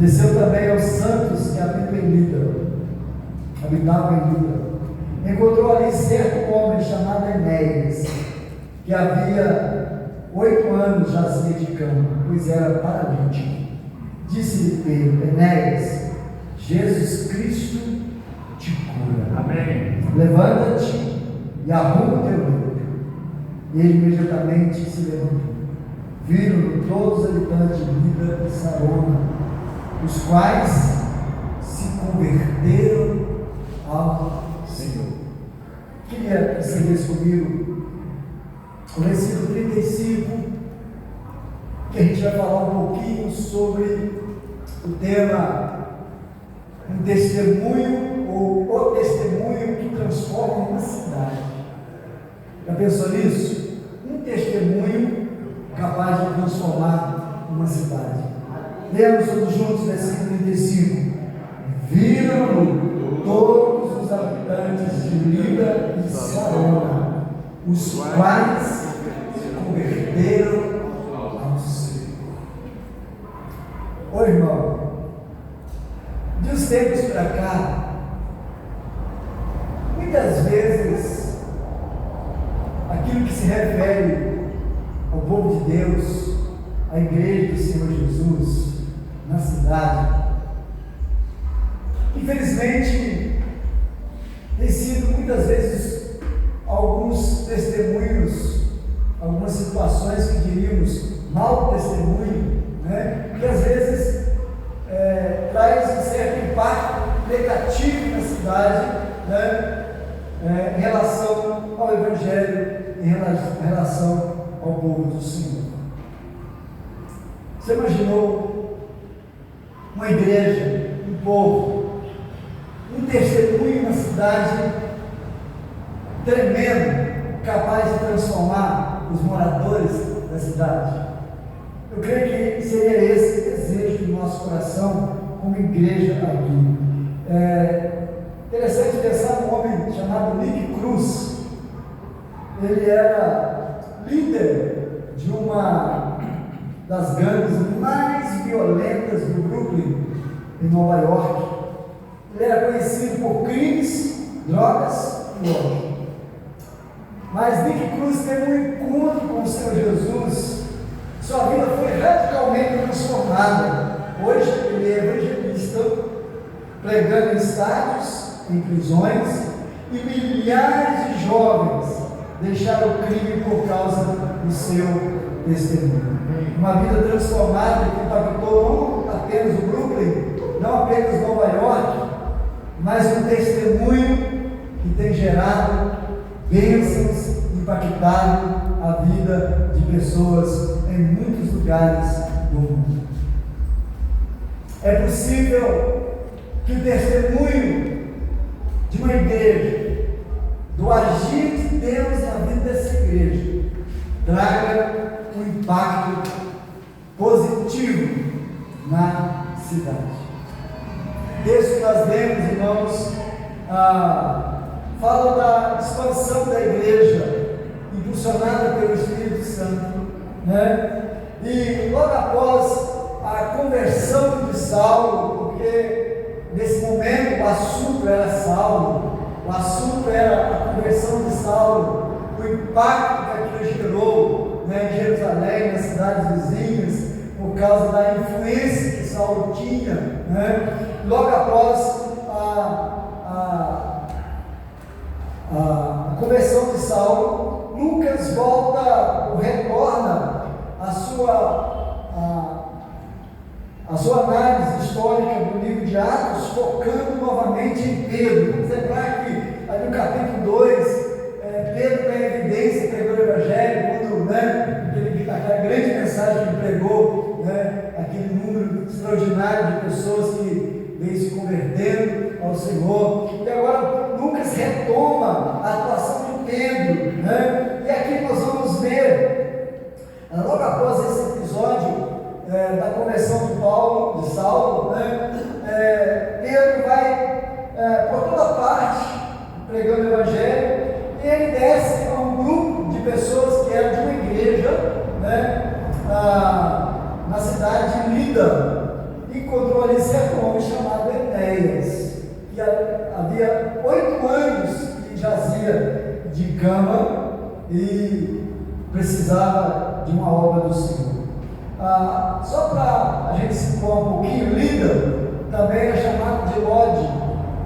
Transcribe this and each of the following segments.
Desceu também aos santos que habitavam em Lida. Encontrou ali certo homem chamado Enéas, que havia 8 anos jazia de cama, pois era paralítico. Disse-lhe Pedro: Enéas, Jesus Cristo te cura. Amém. Levanta-te e arruma o teu leito. E ele imediatamente se levantou. Viram todos os habitantes de Lida e Sarona, os quais se converteram ao Senhor. Queria que você lesse comigo o versículo 35, que a gente vai falar um pouquinho sobre o tema um testemunho, ou o testemunho que transforma uma cidade. Já pensou nisso? Um testemunho capaz de transformar uma cidade. Lemos todos juntos, versículo 35. Viram-no todos os habitantes de Lida e Sarona, os quais se converteram ao Senhor. Ô irmão, de uns tempos para cá, muitas vezes aquilo que se refere ao povo de Deus, à igreja do Senhor Jesus na cidade, infelizmente tem sido muitas vezes alguns testemunhos, algumas situações que diríamos mau testemunho, né? Que às vezes traz um certo impacto negativo na cidade, né? Em relação ao Evangelho, em relação ao povo do Senhor. Você imaginou uma igreja, um povo, um testemunho na cidade tremendo, capaz de transformar os moradores da cidade? Eu creio que seria esse o desejo do nosso coração como igreja aqui. Interessante pensar num homem chamado Nick Cruz. Ele era líder de uma das gangues mais violentas do Brooklyn, em Nova York. Ele era conhecido por crimes, drogas e ódio. Mas Nick Cruz teve um encontro com o Senhor Jesus. Sua vida foi radicalmente transformada. Hoje ele é evangelista, pregando em estádios, em prisões, e milhares de jovens deixaram o crime por causa do seu testemunho. Uma vida transformada que impactou não apenas o Brooklyn, não apenas Nova York, mas um testemunho que tem gerado bênçãos, impactado a vida de pessoas em muitos lugares do mundo. É possível que o testemunho de uma igreja, do agir de Deus na vida dessa igreja, traga um impacto positivo na cidade. O texto que nós lemos, irmãos, fala da expansão da igreja, impulsionada pelo Espírito Santo, né? E logo após a conversão de Saulo, porque nesse momento o assunto era Saulo, o assunto era a conversão de Saulo, o impacto que aquilo gerou, né, em Jerusalém, nas cidades vizinhas, por causa da influência que Saulo tinha, né? Logo após a conversão de Saulo, Lucas volta ou retorna a sua análise histórica do livro de Atos, focando novamente em Pedro. Vamos lembrar que ali no capítulo 2, Pedro está em evidência, pregou o Evangelho, quando, né, aquela grande mensagem que ele pregou, né, aquele número extraordinário de pessoas que veio se convertendo ao Senhor. E agora Lucas retoma a atuação de Pedro, né? E aqui nós vamos ver, logo após esse episódio da conversão de Saulo, né? Pedro vai por toda parte pregando o Evangelho, e ele desce a um grupo de pessoas que eram de uma igreja, né? Na cidade de Lida. encontrou ali certo homem chamado Enéas, que havia 8 anos que jazia de cama e precisava de uma obra do Senhor. Só para a gente situar um pouquinho, Lida também era chamado de Lode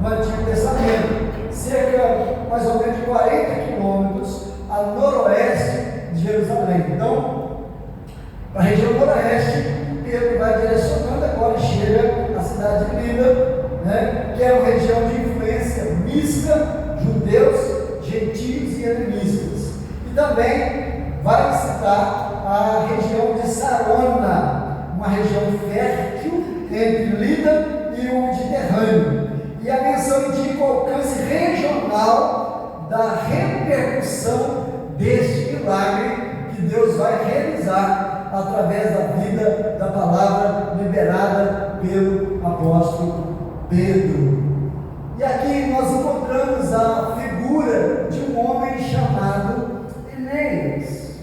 no Antigo Testamento, cerca mais ou menos de 40 quilômetros a noroeste de Jerusalém. Então, para a região noroeste, Pedro vai direcionando, agora chega à cidade de Lida, né, que é uma região de influência mista, judeus, gentios e helenistas. E também vai citar a região de Sarona, uma região fértil entre Lida e o Mediterrâneo. E a menção indica o alcance regional da repercussão deste milagre que Deus vai realizar através da vida, da palavra liberada pelo apóstolo Pedro. E aqui nós encontramos a figura de um homem chamado Enéas.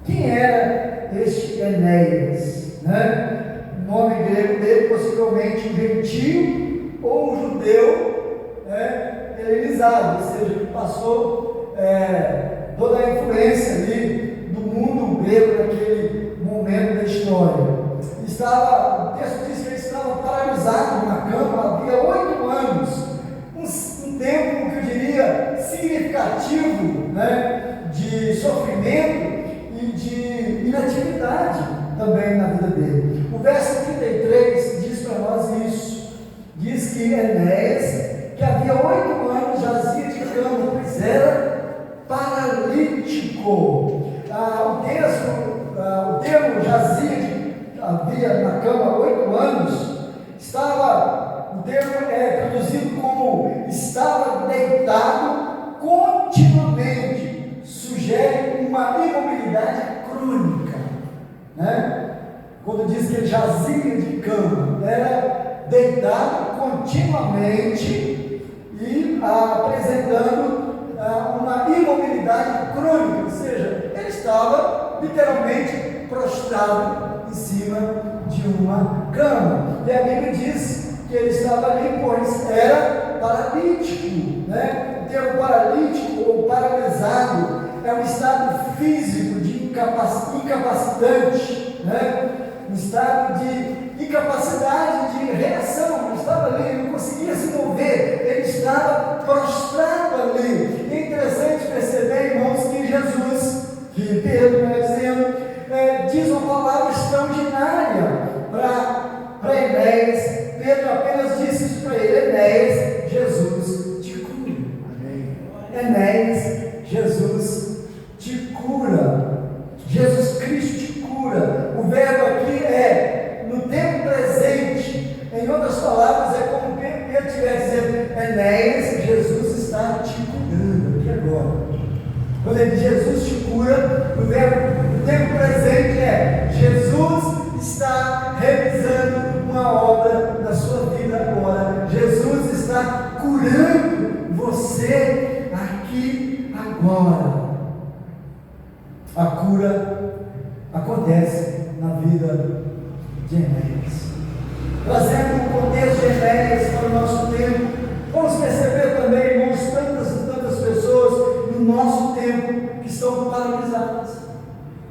Quem era este Enéas? Né? O nome grego dele, possivelmente um gentio ou um judeu helenizado, ou seja, que passou toda a influência ali do mundo grego naquele momento da história. O texto diz que ele estava paralisado na cama havia 8 anos, um tempo que eu diria significativo, né, de sofrimento e de inatividade também na vida dele. O verso 33 diz para nós isso. Diz que Enéas, que havia 8 anos jazia de cama, pois era paralítico. O termo jazia havia na cama 8 anos, o termo é traduzido como estava deitado continuamente, sugere uma imobilidade crônica, né? Quando diz que ele jazia de cama, era deitado continuamente e apresentando uma imobilidade crônica, ou seja, ele estava literalmente prostrado em cima de uma cama. E a Bíblia diz que ele estava ali, pois era paralítico, né? O termo paralítico ou paralisado é um estado físico de incapacitante, né? Um estado de incapacidade de reação. Ele estava ali, ele não conseguia se mover, ele estava prostrado ali. É interessante perceber, irmãos, que Jesus, que Pedro vai dizendo, diz uma palavra extraordinária para Enéas. Pedro apenas disse isso para ele: Enéas, Jesus te cura. Amém. Enéas, Jesus te cura. Jesus Cristo te cura. O verbo aqui é no tempo presente. Em outras palavras, é como Pedro estiver dizendo: Enéas, Jesus está te curando aqui agora. Quando ele diz Jesus te cura, o verbo no tempo presente é: Jesus está realizando uma obra na sua vida agora. Jesus está curando você aqui agora. A cura acontece na vida de Enéas. Trazendo o contexto de Enéas para o nosso tempo, vamos perceber também, irmãos, tantas e tantas pessoas no nosso tempo que estão paralisadas.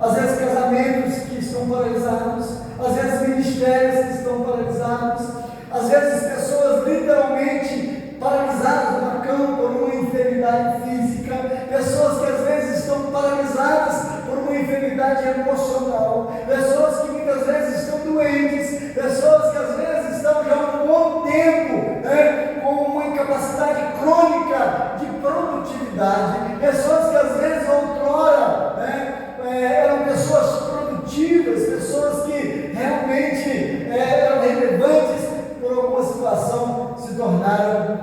Às vezes casamentos que estão paralisados, às vezes ministérios que estão paralisados, às vezes pessoas literalmente paralisadas na cama por uma enfermidade física, pessoas que às vezes estão paralisadas por uma enfermidade emocional, pessoas que muitas vezes estão doentes, pessoas que às vezes estão já há um bom tempo, né, com uma incapacidade crônica de produtividade, pessoas que às vezes outrora, né, eram pessoas produtivas, pessoas que realmente eram relevantes, por alguma situação se tornaram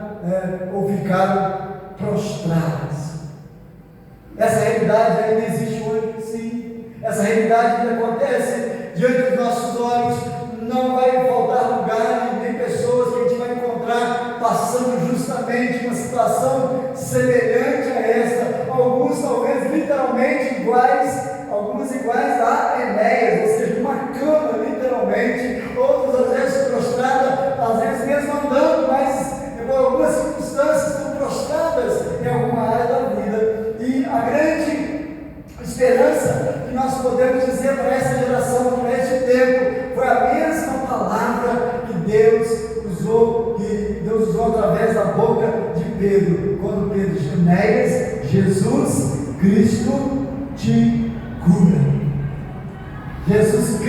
ou ficaram prostradas. Essa realidade ainda existe hoje, sim. Essa realidade que acontece diante dos nossos olhos. Não vai faltar lugar e nem pessoas que a gente vai encontrar passando justamente uma situação semelhante a essa. Alguns talvez literalmente iguais, alguns iguais a Enéas, ou seja, uma cama literalmente, outros às vezes prostrados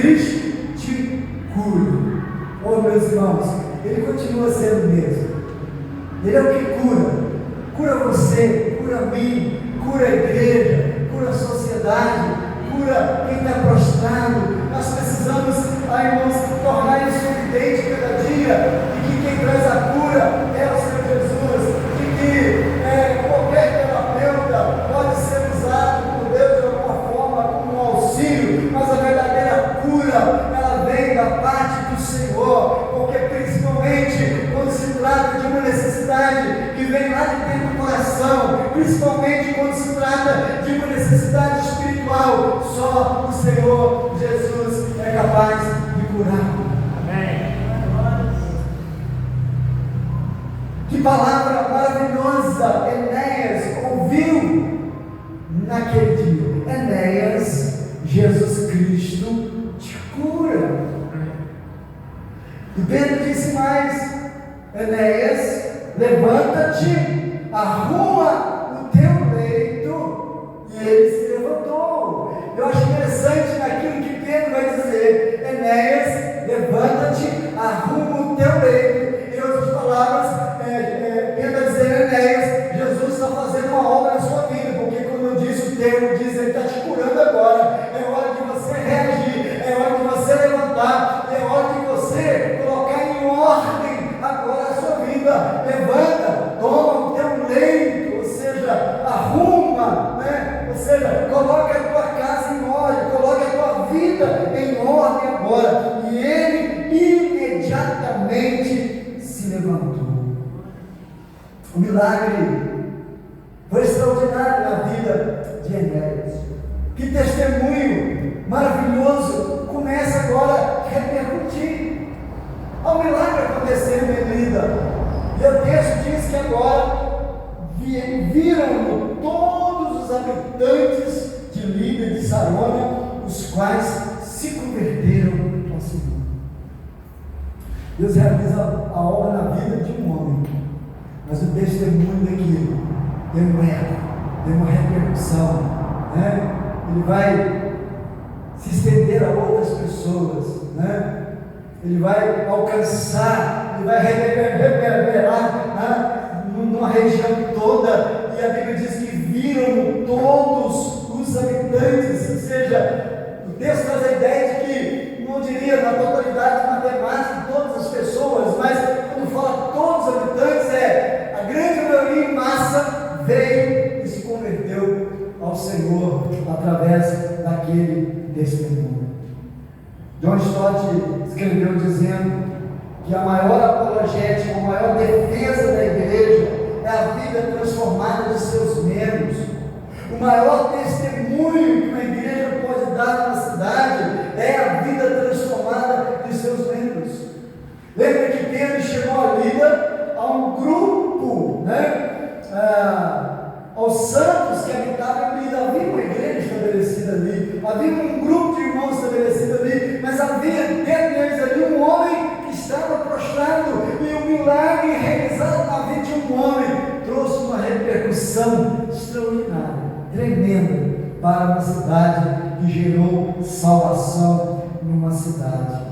Cristo te cura. Oh, meus irmãos, Ele continua sendo o mesmo. Ele é o que cura. Cura você, cura mim, cura a igreja, cura a sociedade, cura quem está prostrado. Nós precisamos, irmãos, tornar isso evidente cada dia, de que quem traz a cura é o Senhor Jesus, de que qualquer terapeuta pode ser usado por Deus de alguma forma como um auxílio, mas a verdadeira cura, ela vem da parte do Senhor, porque principalmente quando se trata de uma necessidade que vem lá de dentro do coração, principalmente quando se trata de uma necessidade espiritual, só o Senhor Jesus é capaz de curar. Amém. Que palavra maravilhosa Enéas ouviu naquele dia. Enéas, Jesus Cristo te cura. E Pedro disse mais: Enéas, levanta-te, arruma o teu leito. E ele se levantou. Eu acho interessante naquilo que Pedro vai dizer: Enéas, levanta-te, arruma o teu leito. Em outras palavras, Pedro vai dizer: Enéas, Jesus está fazendo uma obra na sua vida, porque como eu disse, o termo diz, ele está te curando agora. É hora de você reagir, é hora de você levantar, é hora de você colocar em ordem agora a sua vida. Levanta, toma o teu leito, ou seja, arruma, ou seja, coloca a tua casa em ordem, coloca a tua vida em ordem agora. E ele imediatamente se levantou. O milagre foi extraordinário na vida de Enéas. Que testemunho maravilhoso começa agora a repercutir. Há um milagre acontecendo em Lida. E o texto diz que agora viram todos os habitantes de Lida e de Sarona, os quais se converteram ao Senhor. Deus realiza a obra na vida de um homem, mas o testemunho daquilo tem um eco, tem uma repercussão, Ele vai se estender a outras pessoas, Ele vai alcançar, ele vai reverberar numa região toda. E a Bíblia diz que viram todos os habitantes, ou seja, o texto traz a ideia de que, não diria na totalidade matemática de todas as pessoas, mas quando fala todos os habitantes, a grande maioria em massa veio e se converteu ao Senhor através daquele testemunho. John Stott escreveu dizendo que a maior apologética, a maior defesa da igreja é a vida transformada de seus membros. O maior testemunho que uma igreja pode dar na cidade é a vida transformada de seus membros. Lembra que Pedro chegou a Lida a um grupo, aos santos que habitavam em Lida. Havia uma igreja estabelecida ali, havia um grupo de irmãos estabelecido ali, mas havia dentro deles ali um homem que estava prostrado, e o milagre realizado na vida de um homem trouxe uma repercussão extraordinária, tremenda, para uma cidade, que gerou salvação numa cidade.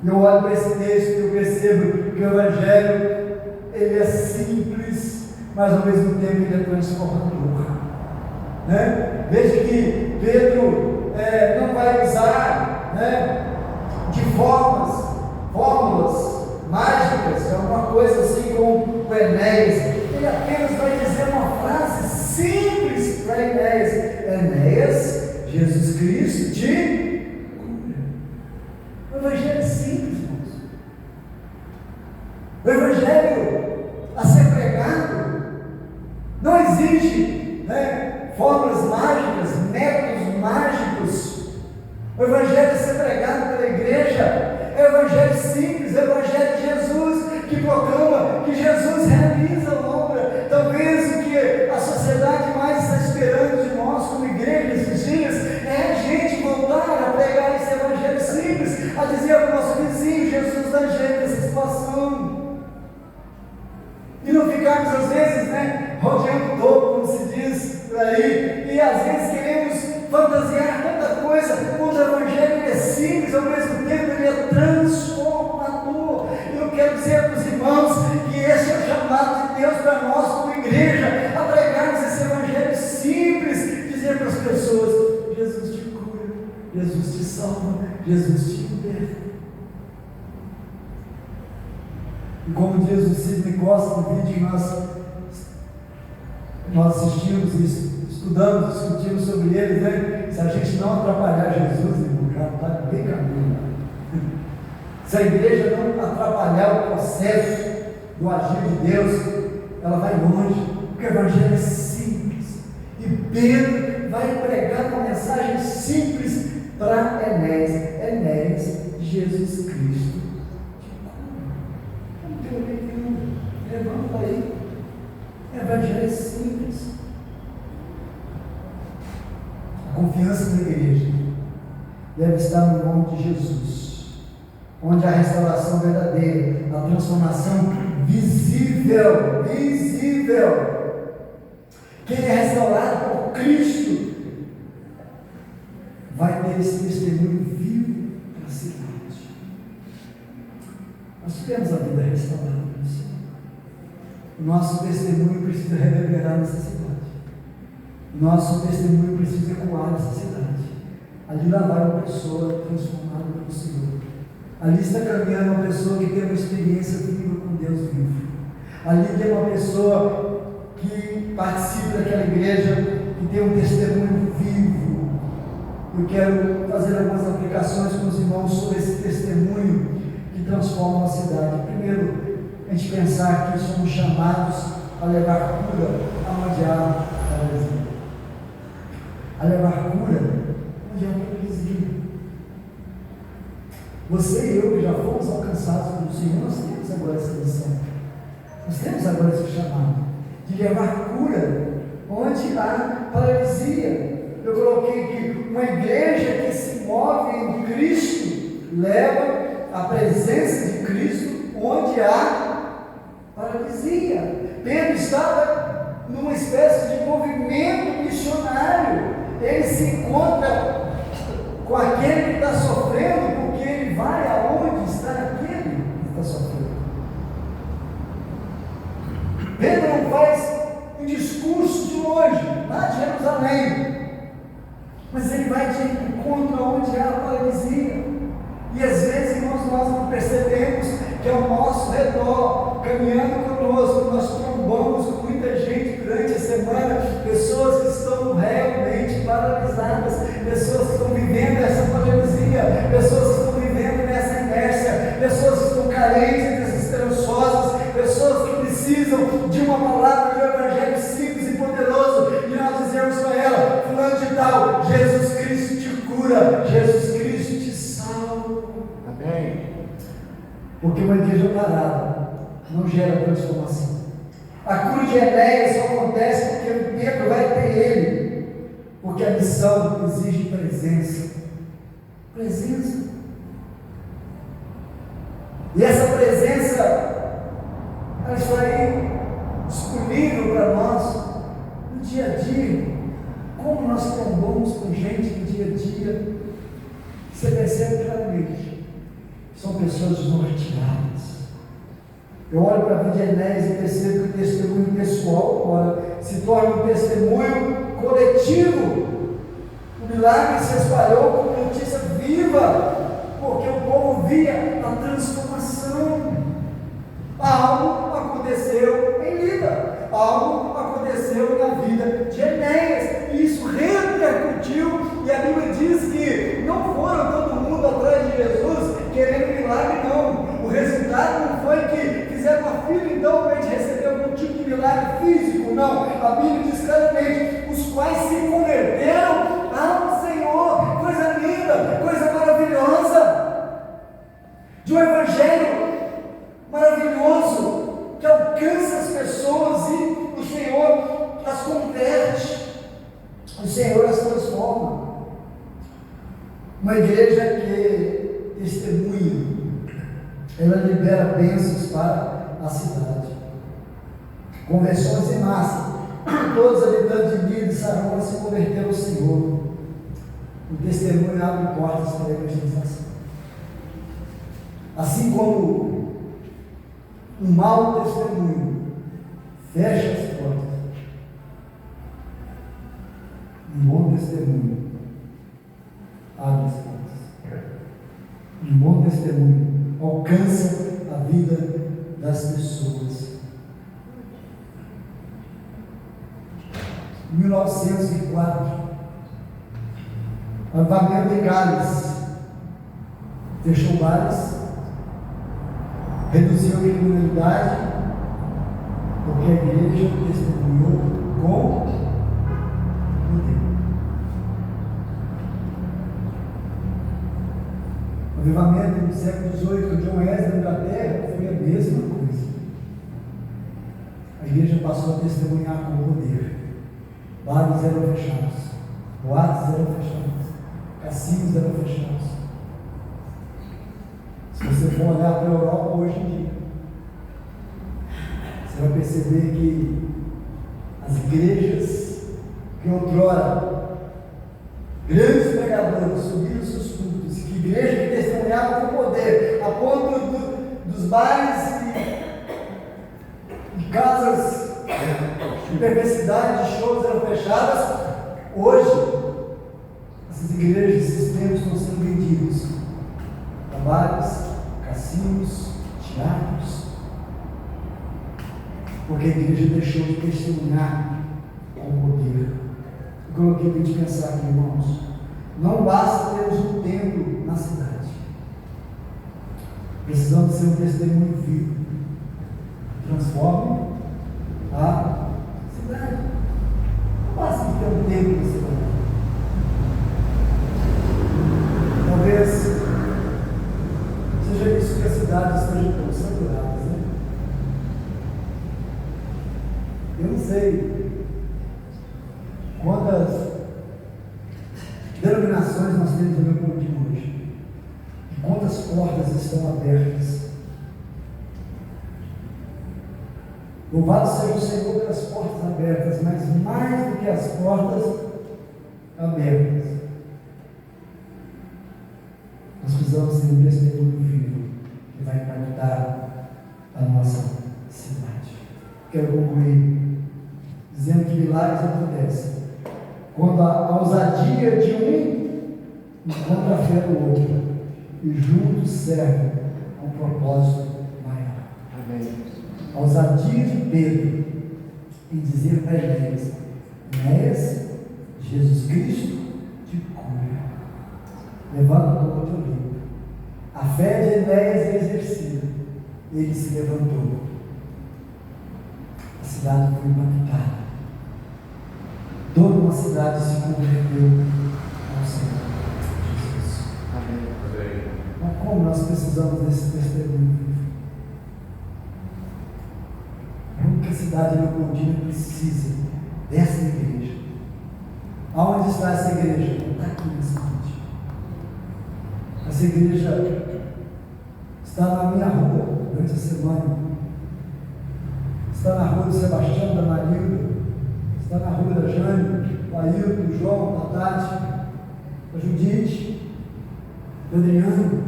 Eu olho para esse texto e eu percebo que o Evangelho, ele é simples, mas ao mesmo tempo ele é transformador. Veja que Pedro não vai usar de fórmulas mágicas, alguma coisa assim como o Enéas. Ele apenas vai dizer uma frase simples para Enéas: Enéas, Jesus Cristo te cura. O Evangelho é simples, irmãos. O Evangelho a ser pregado não exige fórmulas mágicas, métodos mágicos. O Evangelho a ser pregado pela igreja é o Evangelho simples, é o Evangelho de Jesus, que proclama que Jesus realiza a obra. Talvez o que a sociedade mais está esperando de nós como igreja nesses dias é a gente voltar a pregar esse Evangelho simples, a dizer para o nosso vizinho: Jesus dá jeito nessa situação. E não ficarmos às vezes, rodeando o topo, como se diz por aí, e às vezes queremos fantasiar tanta coisa, quando o Evangelho é simples, ao mesmo salva, Jesus te liberta. E como diz o Sidney Costa no vídeo que nós assistimos e estudamos, discutimos sobre ele, né? Se a gente não atrapalhar Jesus, irmão, já está bem caminho. Se a igreja não atrapalhar o processo do agir de Deus, ela vai longe, porque o evangelho é simples. E Pedro vai pregar uma mensagem simples para Enéas, Jesus Cristo. Não tem o que levanta aí. O evangelho é simples. A confiança da igreja deve estar no nome de Jesus, onde a restauração verdadeira, a transformação visível. Quem é restaurado por Cristo vai ter esse testemunho vivo para a cidade. Nós temos a vida restaurada pelo Senhor. O nosso testemunho precisa reverberar nessa cidade. O nosso testemunho precisa ecoar nessa cidade. Ali lá vai uma pessoa transformada pelo Senhor. Ali está caminhando uma pessoa que tem uma experiência viva com Deus vivo. Ali tem uma pessoa que participa daquela igreja, que tem um testemunho vivo. Eu quero fazer algumas aplicações com os irmãos sobre esse testemunho que transforma a cidade. Primeiro, a gente pensar que somos chamados a levar cura aonde há paralisia. A levar cura onde há paralisia. Você e eu que já fomos alcançados pelo Senhor, nós temos agora essa missão. Nós temos agora esse chamado de levar cura onde há paralisia. Eu coloquei que uma igreja que se move em Cristo leva a presença de Cristo onde há paralisia. Pedro estava numa espécie de movimento missionário. Ele se encontra com aquele que está sofrendo, porque ele vai aonde está aquele que está sofrendo. Pedro não faz um discurso de longe, lá de Jerusalém, mas ele vai de encontro aonde há paralisia. E às vezes, irmãos, nós não percebemos que ao nosso redor, caminhando conosco, nós trombamos com muita gente durante a semana, pessoas que estão realmente paralisadas, pessoas que estão vivendo essa paralisia, pessoas que estão vivendo nessa inércia, pessoas que estão carentes, desesperançosas, pessoas que precisam de uma palavra de um evangelho simples e poderoso, e nós dizemos para ela: fulano de tal, Jesus Cristo te cura, Jesus Cristo te salva. Amém. Porque uma igreja parada não gera transformação. A cura de Enéas só acontece porque o Pedro vai ter ele, porque a missão exige presença. E essa presença, ela está aí disponível para nós no dia a dia. Como nós trombamos com gente no dia a dia, você percebe claramente, são pessoas desnorteadas. Eu olho para a vida de Enéas e percebo que o testemunho pessoal agora se torna um testemunho coletivo. O milagre se espalhou como notícia viva, porque o povo via a transformação. Algo aconteceu em Lida, algo aconteceu na vida de Enéas, e isso repercutiu, e a Bíblia diz que não foram todo mundo atrás de Jesus querendo milagre, não. O resultado não foi que fizeram uma fila então para a gente receber algum tipo de milagre físico, não. A Bíblia diz claramente: os quais se converteram ao Senhor. Coisa linda, coisa maravilhosa, de um evangelho maravilhoso que alcança as pessoas e o Senhor as converte, o Senhor as transforma. Uma igreja que testemunha, ela libera bênçãos para a cidade. Conversões em massa. Todos os habitantes de Lida e Sarona se converteram ao Senhor. O testemunho abre portas para a evangelização. Assim como um mau testemunho fecha as portas, um bom testemunho abre as portas. testemunho alcança a vida das pessoas. Em 1904, o avivamento de Gales fechou bares, reduziu a criminalidade, porque a igreja testemunhou com poder. O avivamento no século XVIII, com John Wesley na Inglaterra, foi a mesma coisa. A igreja passou a testemunhar com poder. Bares eram fechados, boates eram fechados, cassinos eram fechados. Se você for olhar para a Europa hoje em dia, você vai perceber que as igrejas que outrora grandes pregadores subiram seus cultos, que igreja que testemunhava com poder, a ponto dos bares e casas de perversidade, de shows eram fechadas. Hoje, essas igrejas, esses templos estão sendo vendidos a bares, cassinos, teatros, porque a igreja deixou de testemunhar com poder. Eu coloquei para a gente pensar aqui, irmãos, não basta termos um templo na cidade, precisamos ser um testemunho vivo, transforme a cidade. Não basta ter um templo na cidade. Talvez seja isso que as cidades estejam tão saturadas, né? Eu não sei quantas denominações nós temos no meu pontinho hoje, e quantas portas estão abertas. Louvado seja o Senhor pelas portas abertas, mas mais do que as portas abertas, nós precisamos ter um testemunho vivo que vai impactar a nossa cidade. Quero concluir dizendo que milagres acontecem quando a ousadia de um encontra a fé do outro e juntos servem a um propósito maior. Amém. A ousadia de Pedro em dizer para eles: Enéas, Jesus Cristo te cura. Levanta o outro livro. A fé de Enéas é exercida. Ele se levantou. A cidade foi impactada. Toda uma cidade se converteu ao Senhor Jesus. Amém. Mas como nós precisamos desse testemunho? Como que a cidade de Leopoldina precisa dessa igreja? Aonde está essa igreja? Não está aqui nessa noite. Essa igreja está na minha rua durante a semana. Está na rua do Sebastião, da Marilda. Está na rua da Jane, do Ailton, do João, da Tati, da Judite, do Adriano,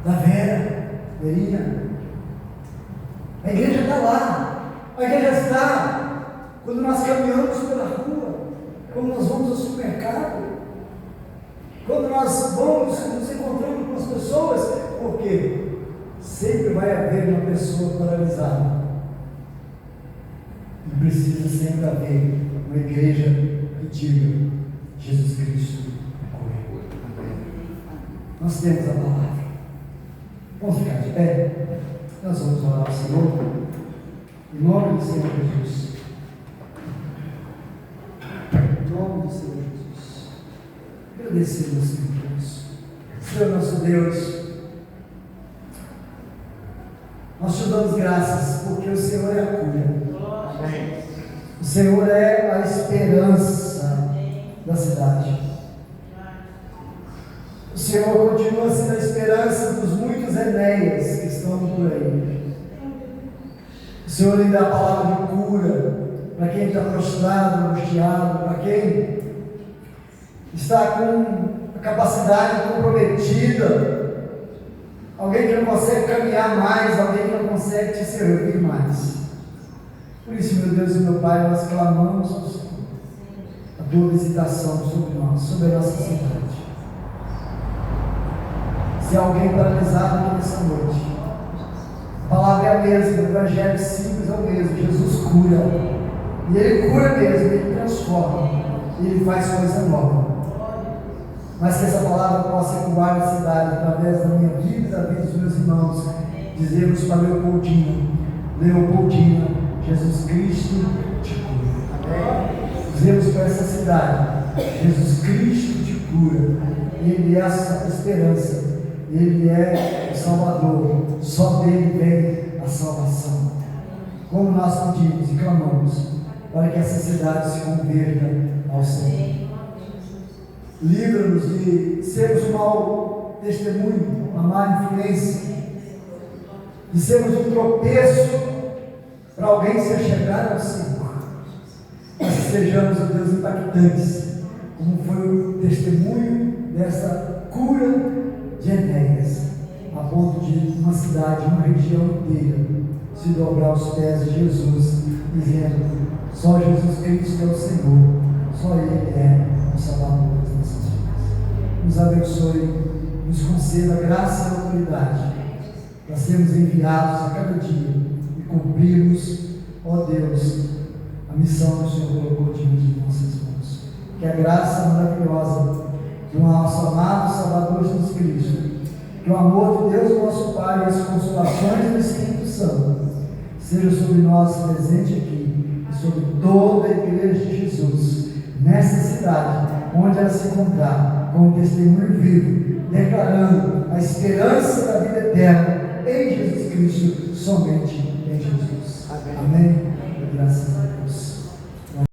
da Vera, Verinha. A igreja está lá. A igreja está quando nós caminhamos pela rua, quando nós vamos ao supermercado, quando nós vamos, nos encontramos com as pessoas, porque sempre vai haver uma pessoa paralisada. E precisa sempre haver uma igreja que diga: Jesus Cristo cura. Nós temos a palavra. Vamos ficar de pé? Nós vamos orar ao Senhor, em nome do Senhor Jesus. Em nome do Senhor Jesus. Agradecemos, Senhor Deus. Senhor nosso Deus, nós te damos graças, porque o Senhor é a cura. O Senhor é a esperança da cidade. O Senhor continua sendo a esperança dos muitos Enéas que estão por aí. O Senhor lhe dá a palavra de cura para quem está prostrado, angustiado, para quem está com a capacidade comprometida, alguém que não consegue caminhar mais, alguém que não consegue te servir mais. Por isso, meu Deus e meu Pai, nós clamamos ao Senhor a tua visitação sobre nós, sobre a nossa cidade. Se há alguém paralisado aqui nessa noite, a palavra é a mesma, o evangelho simples é o mesmo. Jesus cura, e Ele cura mesmo, Ele transforma, Ele faz coisa nova. Mas que essa palavra possa ecoar na cidade, através da minha vida e da vida dos meus irmãos. Dizemos para Leopoldina, Jesus Cristo te cura. Amém. Dizemos para essa cidade, Jesus Cristo te cura. Ele é a esperança, Ele é o Salvador, só dele vem a salvação. Como nós pedimos e clamamos para que essa cidade se converta ao Senhor. Livra-nos de sermos um mau testemunho, uma má influência, de sermos um tropeço para alguém se achegar ao Senhor, mas que sejamos, ó Deus, impactantes, como foi o testemunho dessa cura de Enéas, a ponto de uma cidade, uma região inteira se dobrar aos pés de Jesus, dizendo: só Jesus Cristo é o Senhor, só Ele é o Salvador das nossas vidas. Nos abençoe, nos conceda graça e autoridade para sermos enviados a cada dia e cumprirmos, ó Deus, a missão que o Senhor colocou diante de nossas mãos. Que a graça maravilhosa do nosso amado Salvador Jesus Cristo, que o amor de Deus nosso Pai e as consolações do Espírito Santo seja sobre nós presente aqui e sobre toda a igreja de Jesus, nesta cidade, onde ela se encontrar, com um testemunho vivo, declarando a esperança da vida eterna em Jesus Cristo, somente em Jesus. Amém. Amém. Graças a Deus.